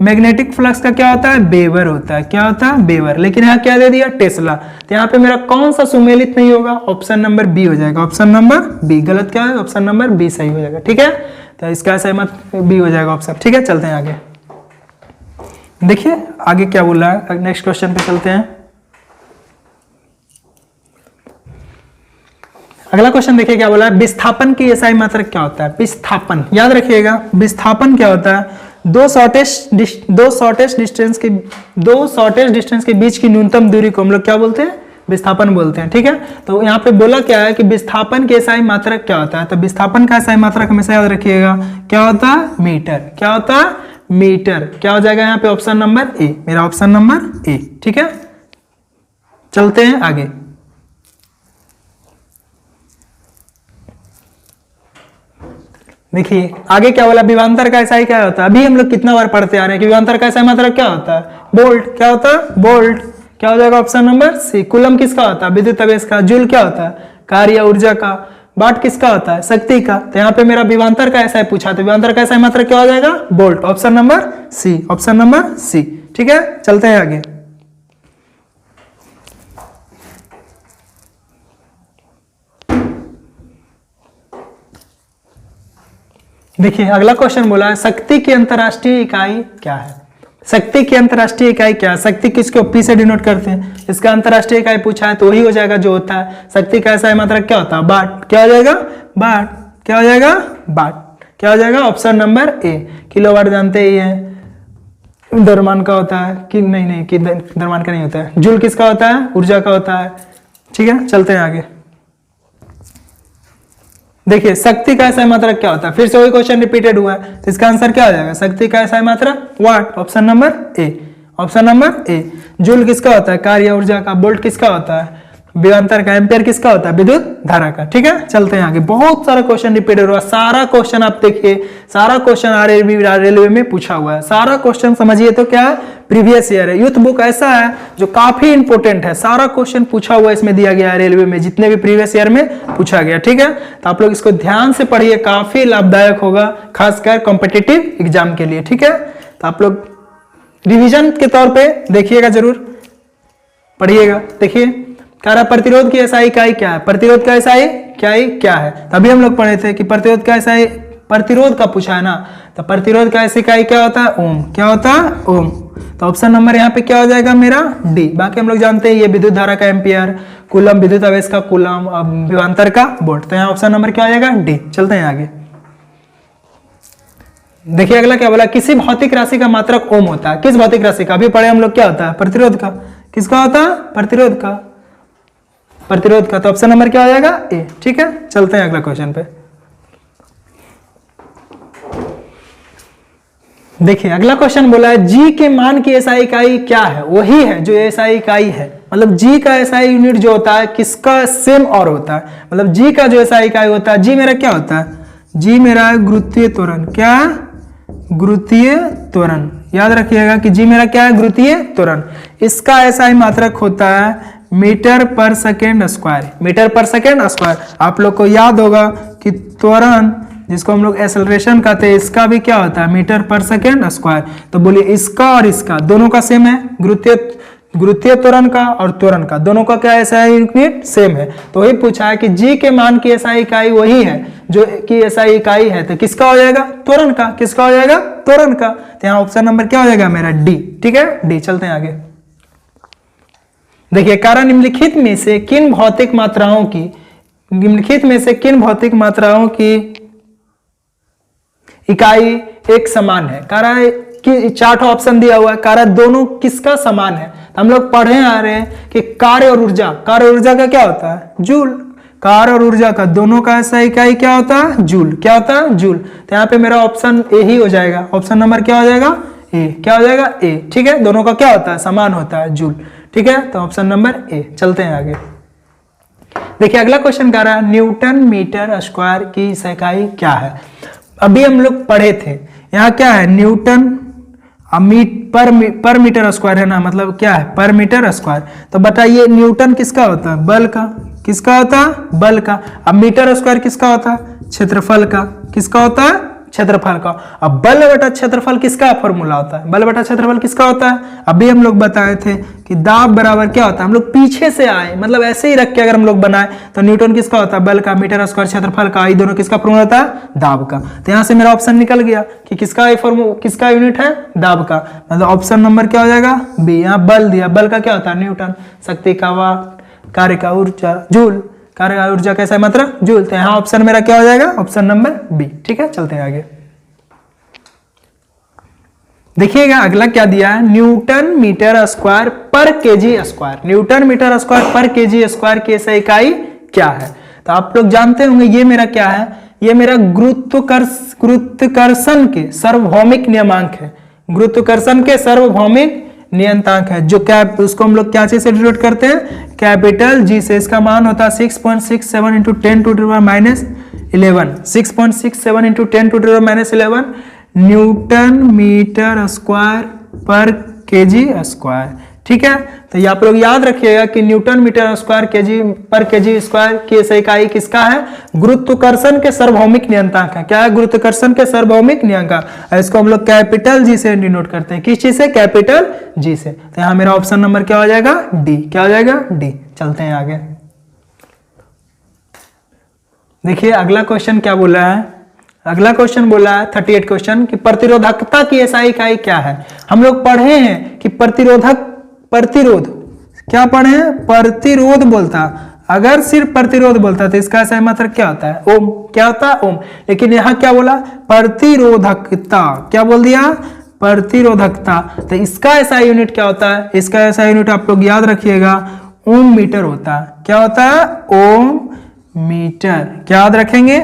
मैग्नेटिक फ्लक्स का क्या होता है? वेबर होता है। क्या होता है? वेबर। लेकिन यहाँ क्या दे दिया? टेस्ला। तो यहाँ पे मेरा कौन सा सुमेलित नहीं होगा? ऑप्शन नंबर बी हो जाएगा। Option number B. गलत क्या है? ऑप्शन नंबर बी सही हो जाएगा। ठीक है। तो इसका सहमत बी हो जाएगा ऑप्शन। ठीक है। चलते हैं आगे। देखिए आगे क्या बोल रहा है। नेक्स्ट क्वेश्चन पे चलते हैं। अगला क्वेश्चन देखिए क्या बोला है। विस्थापन की एसआई मात्रक क्या होता है? विस्थापन याद रखिएगा। विस्थापन क्या होता है? दो शॉर्टेस्ट डिस्टेंस के बीच की न्यूनतम दूरी को हम लोग क्या बोलते हैं? विस्थापन बोलते हैं। ठीक है। तो यहाँ पे बोला क्या है कि विस्थापन की एसआई मात्रक क्या होता है? तो विस्थापन का एसआई मात्रक हमेशा याद रखिएगा क्या होता है? मीटर। क्या होता है? मीटर। क्या हो जाएगा यहाँ पे ऑप्शन नंबर ए, मेरा ऑप्शन नंबर ए। ठीक है, चलते हैं आगे। देखिए आगे क्या बोला, विभवांतर का एसआई क्या होता है। अभी हम लोग कितना बार पढ़ते आ रहे हैं कि विभवांतर का एसआई मतलब क्या होता है, वोल्ट। क्या होता है, वोल्ट। क्या हो जाएगा ऑप्शन नंबर सी। कूलम किसका होता है, विद्युत आवेश का। जूल क्या होता है, कार्य या ऊर्जा का। वाट किसका होता है, शक्ति का। तो यहाँ पे मेरा विभवांतर का एसआई पूछा, तो विभवांतर का एसआई मतलब क्या हो जाएगा, volt. Option number C, option number C. ठीक है, चलते हैं आगे। देखिए अगला क्वेश्चन बोला है, शक्ति की अंतरराष्ट्रीय इकाई क्या है। शक्ति की अंतरराष्ट्रीय इकाई क्या है, शक्ति किसको पी से डिनोट करते हैं, इसका अंतरराष्ट्रीय इकाई पूछा है तो वही हो जाएगा जो होता है शक्ति का ऐसा मात्रक क्या होता है, वाट। क्या हो जाएगा, वाट। क्या हो जाएगा, वाट। क्या हो जाएगा ऑप्शन नंबर ए। किलोवाट जानते ही है, द्रव्यमान का होता है कि नहीं, कि द्रव्यमान का नहीं होता है। जूल किसका होता है, ऊर्जा का होता है। ठीक है, चलते हैं आगे। देखिए शक्ति का एसआई मात्रक क्या होता है, फिर से वही क्वेश्चन रिपीटेड हुआ है तो इसका आंसर क्या हो जाएगा, शक्ति का एसआई मात्रक watt. Option number A, option number A. Joule किसका होता है, कार्य ऊर्जा का। वोल्ट किसका होता है, विभवांतर का। एम्पियर किसका होता है, विद्युत धारा का। ठीक है, चलते हैं आगे। बहुत सारा क्वेश्चन रिपीटेड हुआ, सारा क्वेश्चन आप देखिए, सारा क्वेश्चन रेलवे में पूछा हुआ है। सारा क्वेश्चन समझिए तो क्या है, प्रीवियस ईयर है। यूथ बुक ऐसा है जो काफी इंपोर्टेंट है, सारा क्वेश्चन पूछा हुआ इसमें दिया गया है रेलवे में, जितने भी प्रीवियस ईयर में पूछा गया। ठीक है, तो आप लोग इसको ध्यान से पढ़िए, काफी लाभदायक होगा खासकर कॉम्पिटिटिव एग्जाम के लिए। ठीक है, तो आप लोग रिविजन के तौर पे देखिएगा, जरूर पढ़िएगा। देखिए कार्य प्रतिरोध की एसआई इकाई क्या है, प्रतिरोध का एसआई क्या है। तभी हम लोग पढ़े थे कि प्रतिरोध का एसआई, प्रतिरोध का पूछा है ना, तो प्रतिरोध का एसआई इकाई क्या होता है, ओम। क्या होता है, ओम। तो ऑप्शन नंबर यहाँ पे क्या हो जाएगा मेरा डी। बाकी हम लोग जानते हैं ये विद्युत धारा का एम्पियर, कूलम विद्युत आवेश का कूलम, विभवांतर का वोल्ट। तो यहाँ ऑप्शन नंबर क्या हो जाएगा, डी। चलते हैं आगे। देखिए अगला क्या बोला, किसी भौतिक राशि का मात्रक ओम होता है। किस भौतिक राशि का, अभी पढ़े हम लोग, क्या होता है, प्रतिरोध का। किसका होता है, प्रतिरोध का, प्रतिरोध का। तो ऑप्शन नंबर क्या हो जाएगा, ए। ठीक है, चलते हैं अगला क्वेश्चन पे। देखिए अगला क्वेश्चन बोला है, जी के मान की एसआई इकाई क्या है। वही है जो एसआई इकाई है, मतलब जी का एसआई यूनिट जो होता है किसका सेम और होता है। मतलब जी का जो एसआई इकाई होता है, जी मेरा क्या होता है, जी मेरा गुरुत्वीय त्वरण। क्या, गुरुत्वीय त्वरण। याद रखिएगा कि जी मेरा क्या है, गुरुत्वीय त्वरण। इसका एसआई मात्रक होता है metre per second square. Metre per second square. आप लोग को याद होगा कि त्वरण जिसको हम लोग एक्सेलरेशन कहते हैं, इसका भी क्या होता है, मीटर पर सेकेंड स्क्वायर। तो बोलिए इसका और इसका दोनों का सेम है, गुरुत्वीय त्वरण का और त्वरण का दोनों का क्या एसआई यूनिट सेम है। तो वही पूछा है कि जी के मान की एसआई इकाई वही है जो की एसआई इकाई है, तो किसका हो जाएगा, त्वरण का। किसका हो जाएगा, त्वरण का। तो यहाँ ऑप्शन नंबर क्या हो जाएगा मेरा, डी। ठीक है, डी। चलते हैं आगे। देखिए कार्य निम्नलिखित में से किन भौतिक मात्राओं की, निम्नलिखित में से किन भौतिक मात्राओं की इकाई एक समान है। कार्य की 4 ऑप्शन दिया हुआ है, कार्य दोनों किसका समान है। हम लोग पढ़े आ रहे हैं कि कार्य और ऊर्जा, कार्य और ऊर्जा का क्या होता है, जूल। कार्य और ऊर्जा का दोनों का ऐसा इकाई क्या होता है, जूल। क्या होता है, जूल। तो यहाँ पे मेरा ऑप्शन ए ही हो जाएगा। ऑप्शन नंबर क्या हो जाएगा, ए। क्या हो जाएगा, ए। ठीक है, दोनों का क्या होता है, समान होता है, जूल। ठीक है, तो ऑप्शन नंबर ए। चलते हैं आगे। देखिए अगला क्वेश्चन कह रहा है, न्यूटन मीटर स्क्वायर की इकाई क्या है। अभी हम लोग पढ़े थे, यहाँ क्या है, न्यूटन पर मीटर स्क्वायर है ना, मतलब क्या है, पर मीटर स्क्वायर। तो बताइए न्यूटन किसका होता है, बल का। किसका होता है, बल का। अब मीटर स्क्वायर किसका होता है, क्षेत्रफल का। किसका होता है, क्षेत्रफल का। अब बल बटा क्षेत्रफल किसका फॉर्मूला होता है, बल बटा क्षेत्रफल किसका होता है। अभी हम लोग बताए थे कि दाब बराबर क्या होता है, हम लोग पीछे से आए, मतलब ऐसे ही रख के अगर हम लोग बनाए तो न्यूटन किसका होता है, बल का। मीटर स्क्वायर क्षेत्रफल का, ये दोनों किसका फॉर्मूला होता है, दाब का। तो यहाँ से मेरा ऑप्शन निकल गया कि किसका फॉर्मूला, किसका यूनिट है, दाब का। मतलब ऑप्शन नंबर क्या हो जाएगा, बी। यहाँ बल दिया, बल का क्या होता है, न्यूटन। शक्ति का वाट, कार्य का ऊर्जा, जूल। कार्य ऊर्जा कैसा है, मतलब जूल। तो यहाँ ऑप्शन मेरा क्या हो जाएगा, ऑप्शन नंबर बी। ठीक है, चलते हैं आगे। देखिएगा अगला क्या दिया है, newton metre square per KG square. Newton metre square per KG square की ऐसा इकाई क्या है। तो आप लोग जानते होंगे ये मेरा क्या है, ये मेरा गुरुत्वाकर्षण के सार्वभौमिक नियमांक है। गुरुत्वाकर्षण के सार्वभौमिक नियतांक है, जो क्या उसको हम लोग क्या चीज से डिनोट करते हैं, कैपिटल जी से। इसका मान होता है 6.67 into 10 to the power minus 11, 6.67 into 10 to the power minus 11 newton metre square per KG square. ठीक है, तो ये आप लोग याद रखिएगा कि newton metre square KG per KG square की ऐसी इकाई किसका है, गुरुत्वाकर्षण के सार्वभौमिक नियतांक है। क्या है, गुरुत्वाकर्षण के सार्वभौमिक नियतांक। इसको हम लोग कैपिटल जी से डिनोट करते हैं, किस चीज से, कैपिटल जी से। तो यहाँ मेरा ऑप्शन नंबर क्या हो जाएगा, डी। क्या हो जाएगा, डी। चलते हैं आगे। देखिए अगला क्वेश्चन क्या बोला है, अगला क्वेश्चन बोला है 38 क्वेश्चन कि प्रतिरोधकता की एसआई इकाई क्या है। हम लोग पढ़े हैं कि प्रतिरोध क्या पढ़े हैं, प्रतिरोध बोलता। अगर सिर्फ प्रतिरोध बोलता तो इसका सही मतलब क्या होता है, ओम। क्या होता है, ओम। लेकिन यहां क्या बोला, प्रतिरोधकता। क्या बोल दिया, प्रतिरोधकता। तो इसका ऐसा यूनिट क्या होता है, इसका ऐसा यूनिट आप लोग याद रखिएगा, ओम मीटर होता है। क्या होता है, ओम मीटर। क्या याद रखेंगे,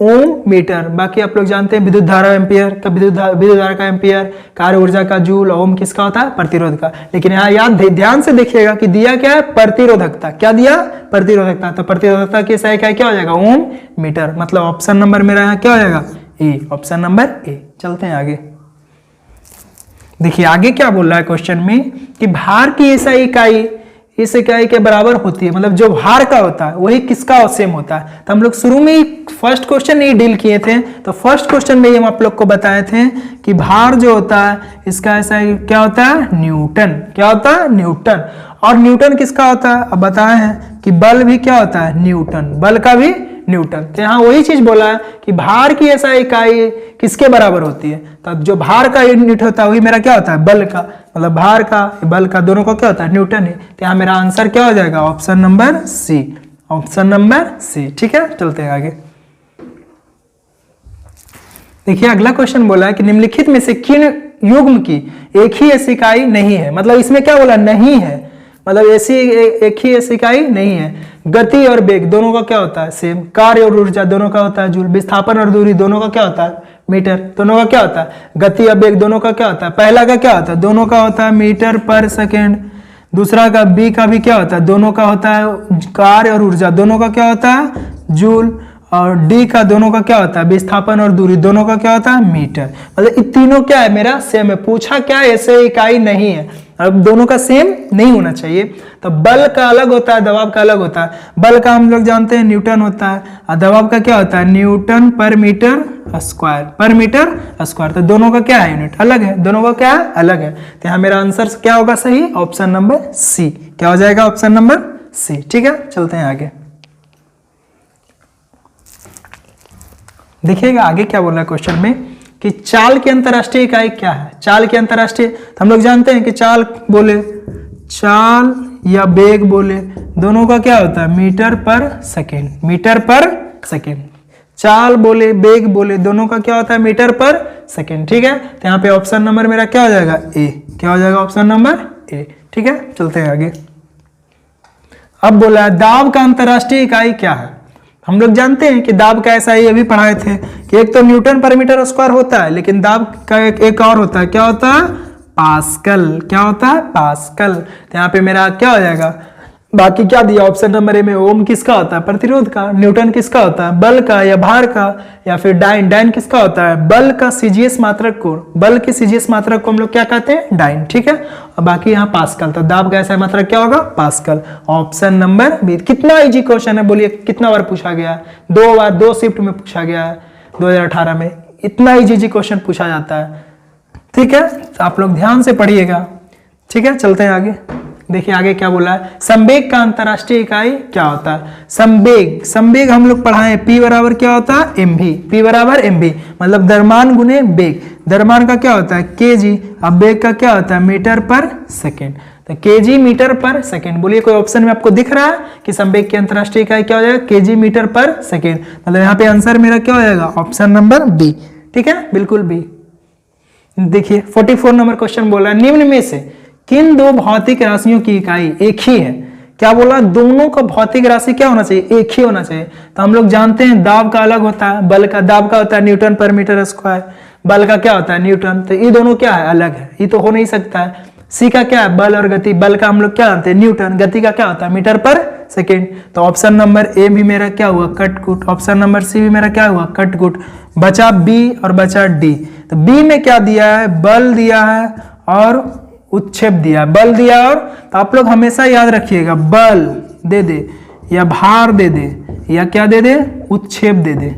ओम मीटर। बाकी आप लोग जानते हैं विद्युत धारा एम्पियर का, विद्युत धारा का एम्पियर, कार्य ऊर्जा का जूल, ओम किसका होता है, प्रतिरोध का। लेकिन यहाँ याद ध्यान से देखिएगा कि दिया क्या है, प्रतिरोधकता। क्या दिया, प्रतिरोधकता। तो प्रतिरोधकता की सही क्या हो जाएगा, ओम मीटर। मतलब ऑप्शन नंबर मेरा यहाँ क्या हो जाएगा, ए। ऑप्शन नंबर ए। चलते हैं आगे। देखिए आगे क्या बोल रहा है क्वेश्चन में कि भार की ऐसा इकाई इस इकाई के बराबर होती है। मतलब जो भार का होता है वही किसका सेम होता है। तो हम लोग शुरू में ही फर्स्ट क्वेश्चन ही डील किए थे। तो फर्स्ट क्वेश्चन में ही हम आप लोग को बताए थे कि भार जो होता है इसका ऐसा क्या होता है, न्यूटन। क्या होता है, न्यूटन। और न्यूटन किसका होता है, अब बताए हैं कि बल भी क्या होता है, न्यूटन। बल का भी न्यूटन। तो यहाँ वही चीज बोला है कि भार की ऐसा इकाई किसके बराबर होती है। तब जो भार का यूनिट होता है वही मेरा क्या होता है, बल का। मतलब भार का बल का दोनों का क्या होता है, न्यूटन है। तो यहाँ मेरा आंसर क्या हो जाएगा, option number C. Option number C. ठीक है, चलते हैं आगे। देखिए अगला क्वेश्चन बोला है कि निम्नलिखित में से किन युग्म की एक ही ऐसी इकाई नहीं है। मतलब इसमें क्या बोला, नहीं है। मतलब ऐसी एक ही ऐसी इकाई नहीं है। गति और वेग दोनों का क्या होता है, सेम। कार्य और ऊर्जा दोनों का होता है जूल। विस्थापन और दूरी दोनों का क्या होता है, मीटर। दोनों का क्या होता है, गति और वेग दोनों का क्या होता है, पहला का क्या होता है, दोनों का होता है मीटर पर सेकेंड। दूसरा का बी का भी क्या होता है, दोनों का होता है कार्य और ऊर्जा दोनों का क्या होता है, जूल। और डी का दोनों का क्या होता है, विस्थापन और दूरी दोनों का क्या होता है, मीटर। मतलब ये तीनों क्या है, मेरा सेम है। पूछा क्या, ऐसे इकाई नहीं है। अब दोनों का सेम नहीं होना चाहिए। तो बल का अलग होता है, दबाव का अलग होता है। बल का हम लोग जानते हैं न्यूटन होता है, और दबाव का क्या होता है, न्यूटन पर मीटर स्क्वायर। पर मीटर स्क्वायर। तो दोनों का क्या है, यूनिट अलग है। दोनों का क्या है, अलग है। तो यहाँ मेरा आंसर क्या होगा सही, ऑप्शन नंबर सी। क्या हो जाएगा, ऑप्शन नंबर सी। ठीक है, चलते हैं आगे। देखिएगा आगे क्या बोल रहा है क्वेश्चन में कि चाल की अंतरराष्ट्रीय इकाई क्या है। चाल की अंतरराष्ट्रीय, तो हम लोग जानते हैं कि चाल बोले, चाल या वेग बोले, दोनों का क्या होता है, metre per second. Metre per second. चाल बोले, वेग बोले, दोनों का क्या होता है, मीटर पर सेकेंड। ठीक है, तो यहाँ पे ऑप्शन नंबर मेरा क्या हो जाएगा, ए। क्या हो जाएगा, ऑप्शन नंबर ए। ठीक है, चलते हैं आगे। अब बोला है दाब का अंतरराष्ट्रीय इकाई क्या है। हम लोग जानते हैं कि दाब का ऐसा ही अभी पढ़ाए थे कि एक तो न्यूटन पर मीटर स्क्वायर होता है, लेकिन दाब का एक और होता है। क्या होता है, पास्कल। क्या होता है, पास्कल। तो यहाँ पे मेरा क्या हो जाएगा, बाकी क्या दिया ऑप्शन नंबर ए में, ओम किसका होता है, प्रतिरोध का। न्यूटन किसका होता है, बल का या भार का। या फिर डाइन, डाइन किसका होता है, बल का सीजीएस मात्रक को। बल की सीजीएस मात्रक को हम लोग क्या कहते हैं, डाइन। ठीक है, और बाकी यहाँ पास्कल। तो दाब का ऐसा मात्रक क्या होगा, पास्कल। Option number B. कितना इजी क्वेश्चन है बोलिए, कितना बार पूछा गया है, 2 बार 2 शिफ्ट में पूछा गया है 2018 में। इतना इजी क्वेश्चन पूछा जाता है। ठीक है, तो आप लोग ध्यान से पढ़िएगा। ठीक है, चलते हैं आगे। देखिए आगे क्या बोला है, संवेग का अंतरराष्ट्रीय इकाई क्या होता है। संवेग, संवेग हम लोग पढ़ाए, P बराबर क्या होता है, mv। P बराबर mv, मतलब द्रव्यमान गुने वेग। द्रव्यमान का क्या होता है, kg। अब वेग का क्या होता है, मीटर पर सेकेंड। तो kg मीटर पर सेकेंड। बोलिए कोई ऑप्शन में आपको दिख रहा है कि संवेग की अंतरराष्ट्रीय इकाई क्या हो जाएगा, kg मीटर पर सेकेंड। मतलब यहाँ पे आंसर मेरा क्या हो जाएगा, ऑप्शन नंबर बी। ठीक है, बिल्कुल बी। देखिए 44 नंबर क्वेश्चन बोला, निम्न में से किन दो भौतिक राशियों की इकाई एक ही है। क्या बोला, दोनों का भौतिक राशि क्या होना चाहिए, एक ही होना चाहिए। तो हम लोग जानते हैं दाब का अलग होता है, बल का दाब का होता है न्यूटन पर मीटर स्क्वायर, बल का क्या होता है न्यूटन, तो ये दोनों क्या है अलग है, ये तो हो नहीं सकता है। सी का क्या है बल और गति, बल का हम लोग क्या जानते हैं न्यूटन, गति का क्या होता है मीटर पर सेकेंड। तो ऑप्शन नंबर ए भी मेरा क्या हुआ कटकुट, ऑप्शन नंबर सी भी मेरा क्या हुआ कटकुट। बचा बी और बचा डी। तो बी में क्या दिया है बल दिया है और उत्क्षेप दिया है, बल दिया और, तो आप लोग हमेशा याद रखिएगा बल दे दे या भार दे दे या क्या दे दे उत्क्षेप दे दे,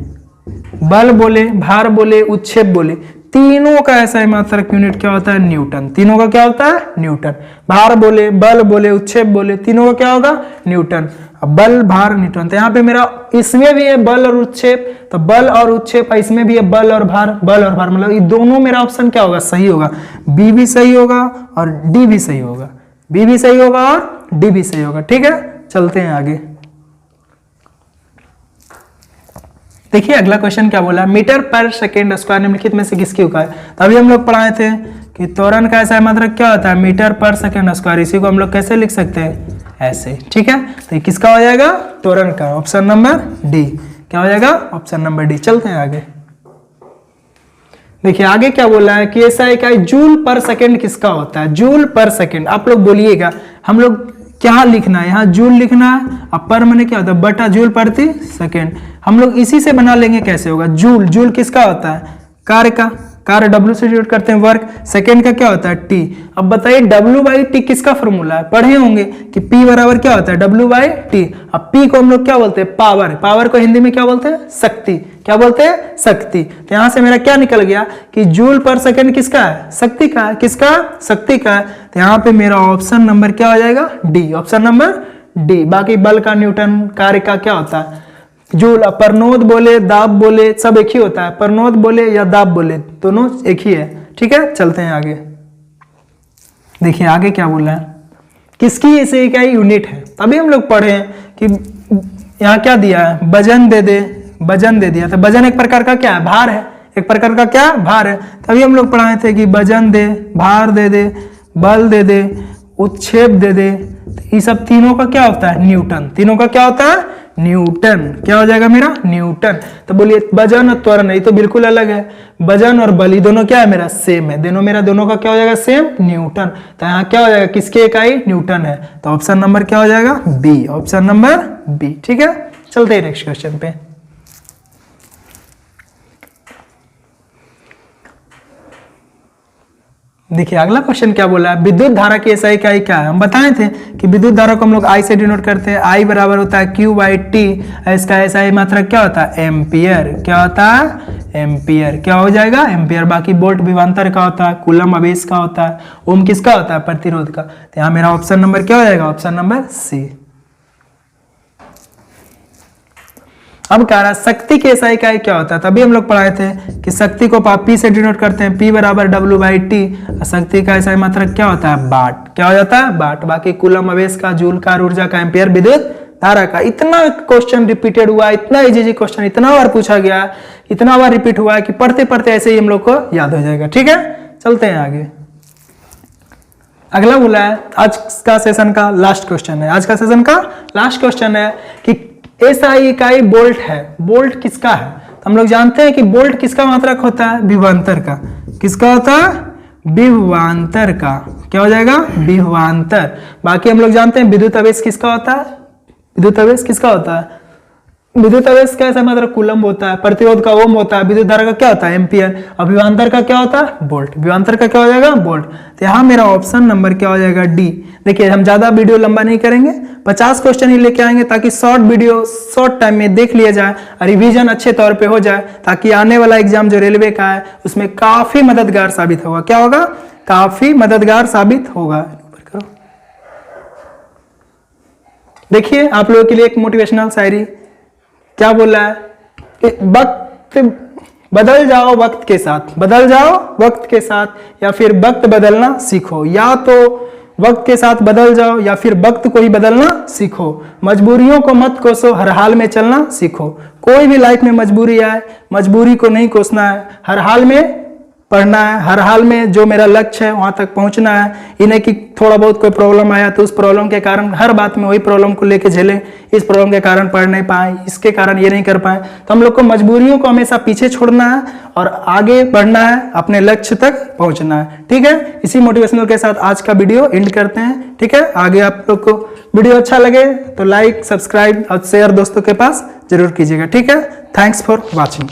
बल बोले भार बोले उत्क्षेप बोले, तीनों का ऐसा मात्रक यूनिट क्या होता है न्यूटन, तीनों का क्या होता है न्यूटन। भार बोले बल बोले उत्क्षेप बोले तीनों का क्या होगा न्यूटन। अब बल भार न्यूटन, तो यहाँ पे मेरा इसमें भी है बल और उत्क्षेप, तो बल और उत्क्षेप, इसमें भी है बल और भार, बल और भार, मतलब ये दोनों मेरा ऑप्शन क्या होगा सही होगा, बी भी सही होगा और डी भी सही होगा, बी भी सही होगा और डी भी सही होगा। ठीक है चलते हैं आगे। देखिए अगला क्वेश्चन क्या बोला, मीटर पर सेकेंड स्क्वायर निम्नलिखित में से किसकी इकाई। तो अभी हम लोग पढ़ाए थे कि त्वरण का ऐसा मात्रक क्या होता है मीटर पर सेकेंड स्क्वायर, इसी को हम लोग कैसे लिख सकते हैं ऐसे। ठीक है तो ये किसका हो जाएगा त्वरण का, ऑप्शन नंबर डी। क्या हो जाएगा ऑप्शन नंबर डी। चलते हैं आगे। देखिए आगे क्या बोला है कि ऐसा इकाई जूल पर सेकेंड किसका होता है, जूल पर सेकेंड। आप लोग बोलिएगा हम लोग क्या लिखना है, यहाँ जूल लिखना है, अब पर मैंने क्या होता है बटा जूल प्रति सेकेंड। हम लोग इसी से बना लेंगे, कैसे होगा जूल, जूल किसका होता है कार्य का, कार्य W से डिनोट करते हैं वर्क, सेकेंड का क्या होता है T। अब बताइए W बाई टी किसका फॉर्मूला है, पढ़े होंगे कि P बराबर क्या होता है W बाई टी। अब P को हम लोग क्या बोलते हैं पावर, पावर को हिंदी में क्या बोलते हैं शक्ति, क्या बोलते हैं शक्ति। तो यहां से मेरा क्या निकल गया कि जूल पर सेकेंड किसका है शक्ति का है, किसका शक्ति का है। तो यहाँ पे मेरा ऑप्शन नंबर क्या हो जाएगा डी, ऑप्शन नंबर डी। बाकी बल का न्यूटन, कार्य का क्या होता है जूल, परनोद बोले दाब बोले सब एक ही होता है, परनोद बोले या दाब बोले दोनों एक ही है। ठीक है चलते हैं आगे। देखिए आगे क्या बोला है किसकी इसे इकाई यूनिट है। अभी हम लोग पढ़े कि यहाँ क्या दिया है वजन दे दे, वजन दे दिया, तो वजन एक प्रकार का क्या है भार है, एक प्रकार का क्या भार है। तभी हम लोग पढ़ाए थे कि वजन दे भार दे दे बल दे दे उत्क्षेप दे दे, ये सब तीनों का क्या होता है न्यूटन, तीनों का क्या होता है न्यूटन। क्या हो जाएगा मेरा न्यूटन। तो बोलिए वजन और त्वरण ये तो बिल्कुल अलग है, वजन और बल दोनों क्या है मेरा सेम है, दोनों मेरा दोनों का क्या हो जाएगा सेम न्यूटन। तो यहाँ क्या हो जाएगा किसकी इकाई न्यूटन है, तो ऑप्शन नंबर क्या हो जाएगा बी, ऑप्शन नंबर बी। ठीक है चलते हैं नेक्स्ट क्वेश्चन पे। देखिए अगला क्वेश्चन क्या बोला है विद्युत धारा की एसआई इकाई क्या है। हम बताए थे कि विद्युत धारा को हम लोग आई से डिनोट करते हैं, आई बराबर होता है क्यू बाई टी, इसका एसआई मात्रक क्या होता है एम्पियर, क्या होता है एम्पियर। क्या हो जाएगा एम्पियर। बाकी वोल्ट विभवांतर का होता है, कूलम आवेश का होता है, ओम किसका होता है प्रतिरोध का। तो यहाँ मेरा ऑप्शन नंबर क्या हो जाएगा ऑप्शन नंबर सी। अब कह रहा शक्ति की एसआई इकाई क्या होता है। तभी हम लोग पढ़ाए थे कि शक्ति को पी से डिनोट करते हैं, पी बराबर डब्ल्यू बाई टी। शक्ति का एसआई मात्रक क्या होता है वाट, क्या हो जाता है वाट। बाकी कूलम आवेश का, जूल का, ऊर्जा का, एम्पियर विद्युत धारा का। इतना क्वेश्चन रिपीटेड हुआ, इतना इजी क्वेश्चन इतना बार पूछा गया, इतना बार रिपीट हुआ है कि पढ़ते पढ़ते ऐसे ही हम लोग को याद हो जाएगा। ठीक है चलते हैं आगे। अगला बोला है आज का सेशन का लास्ट क्वेश्चन है, आज का सेशन का लास्ट क्वेश्चन है कि एसआई इकाई बोल्ट है, बोल्ट किसका है। तो हम लोग जानते हैं कि बोल्ट किसका मात्रक होता है विभवांतर का, किसका होता है विभवांतर का। क्या हो जाएगा विभवांतर। बाकी हम लोग जानते हैं विद्युत आवेश किसका होता है, विद्युत आवेश किसका होता है विद्युत आवेश का ऐसा मात्रक कूलम होता है, प्रतिरोध का ओम होता है, विद्युत धारा का क्या होता है एम्पियर, और विभवांतर का क्या होता है वोल्ट, विभवांतर का क्या हो जाएगा वोल्ट। तो यहाँ मेरा ऑप्शन नंबर क्या हो जाएगा डी। देखिए हम ज्यादा वीडियो लंबा नहीं करेंगे, 50 क्वेश्चन ही लेके आएंगे ताकि शॉर्ट वीडियो शॉर्ट टाइम में देख लिया जाए और रिवीजन अच्छे तौर पे हो जाए, ताकि आने वाला एग्जाम जो रेलवे का है उसमें काफी मददगार साबित होगा। क्या होगा काफी मददगार साबित होगा। देखिए आप लोगों के लिए एक मोटिवेशनल शायरी क्या बोला है कि वक्त बदल जाओ वक्त के साथ, बदल जाओ वक्त के साथ, या फिर वक्त बदलना सीखो। या तो वक्त के साथ बदल जाओ या फिर वक्त को ही बदलना सीखो। मजबूरियों को मत कोसो, हर हाल में चलना सीखो। कोई भी लाइफ में मजबूरी आए, मजबूरी को नहीं कोसना है, हर हाल में पढ़ना है, हर हाल में जो मेरा लक्ष्य है वहां तक पहुंचना है। इन्हें कि थोड़ा बहुत कोई प्रॉब्लम आया तो उस प्रॉब्लम के कारण हर बात में वही प्रॉब्लम को लेके झेले, इस प्रॉब्लम के कारण पढ़ नहीं पाए, इसके कारण ये नहीं कर पाए। तो हम लोग को मजबूरियों को हमेशा पीछे छोड़ना है और आगे बढ़ना है, अपने लक्ष्य तक पहुंचना है। ठीक है, इसी मोटिवेशनल के साथ आज का वीडियो एंड करते हैं। ठीक है, आगे आप लोग को वीडियो अच्छा लगे तो लाइक, सब्सक्राइब और शेयर दोस्तों के पास जरूर कीजिएगा। ठीक है, थैंक्स फॉर वॉचिंग।